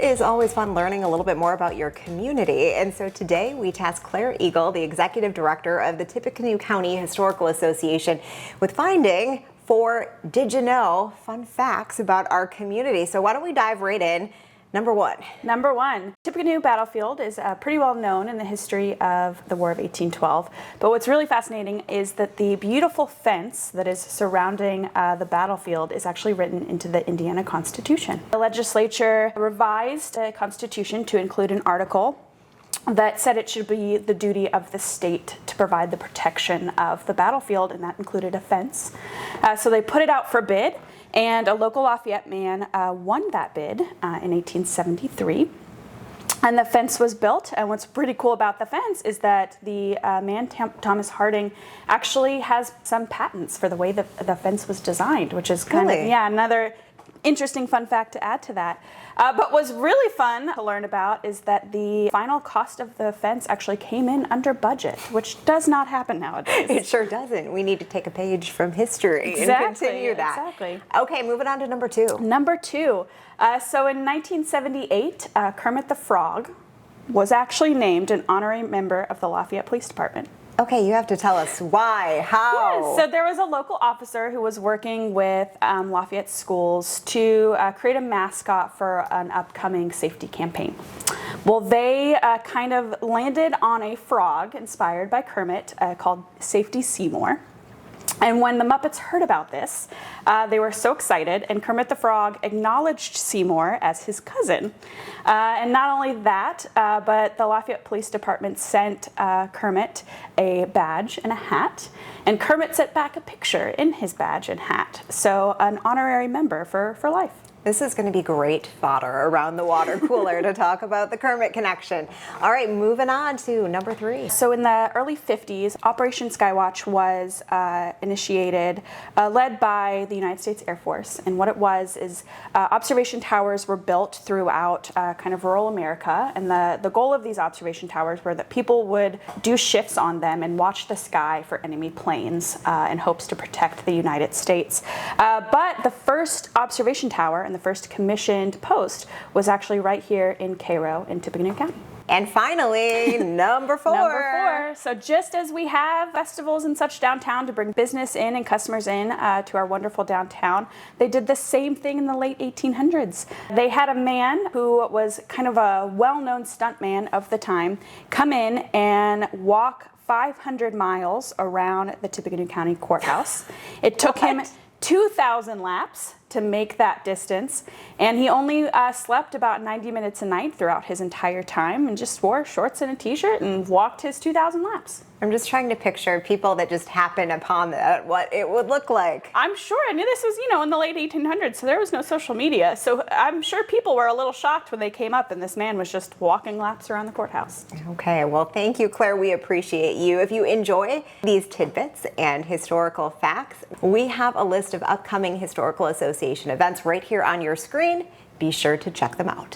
is always fun learning a little bit more about your community. And so today we tasked Claire Eagle, the executive director of the Tippecanoe County Historical Association, with finding 4 did you know fun facts about our community. So why don't we dive right in? Number one, Tippecanoe battlefield is pretty well known in the history of the War of 1812. But what's really fascinating is that the beautiful fence that is surrounding the battlefield is actually written into the Indiana Constitution. The legislature revised the Constitution to include an article that said it should be the duty of the state to provide the protection of the battlefield, and that included a fence. So they put it out for bid, and a local Lafayette man won that bid in 1873. And the fence was built, and what's pretty cool about the fence is that the man, Thomas Harding, actually has some patents for the way that the fence was designed, which is kind of, another interesting fun fact to add to that. But what's really fun to learn about is that the final cost of the fence actually came in under budget, which does not happen nowadays. It sure doesn't. We need to take a page from history and continue that. Exactly. Okay, moving on to number 2. Number 2. So in 1978, Kermit the Frog was actually named an honorary member of the Lafayette Police Department. Okay, you have to tell us why, how. Yes, so there was a local officer who was working with Lafayette schools to create a mascot for an upcoming safety campaign. Well, they kind of landed on a frog inspired by Kermit called Safety Seymour. And when the Muppets heard about this, they were so excited, and Kermit the Frog acknowledged Seymour as his cousin. And not only that, but the Lafayette Police Department sent Kermit a badge and a hat, and Kermit sent back a picture in his badge and hat. So an honorary member for life. This is going to be great fodder around the water cooler to talk about the Kermit connection. All right, moving on to number 3. So in the early 50s, Operation Skywatch was initiated, led by the United States Air Force. And what it was is observation towers were built throughout kind of rural America. And the goal of these observation towers were that people would do shifts on them and watch the sky for enemy planes in hopes to protect the United States. But the first observation tower and the first commissioned post was actually right here in Cairo in Tippecanoe County. And finally, number 4. Number 4. So just as we have festivals and such downtown to bring business in and customers in to our wonderful downtown, they did the same thing in the late 1800s. They had a man who was kind of a well-known stuntman of the time come in and walk 500 miles around the Tippecanoe County Courthouse. It took him 2,000 laps to make that distance, and he only slept about 90 minutes a night throughout his entire time and just wore shorts and a t-shirt and walked his 2,000 laps. I'm just trying to picture people that just happen upon that, what it would look like. I'm sure, I mean, this was, in the late 1800s, so there was no social media, so I'm sure people were a little shocked when they came up and this man was just walking laps around the courthouse. Okay, well, thank you, Claire. We appreciate you. If you enjoy these tidbits and historical facts, we have a list of upcoming historical association events right here on your screen. Be sure to check them out.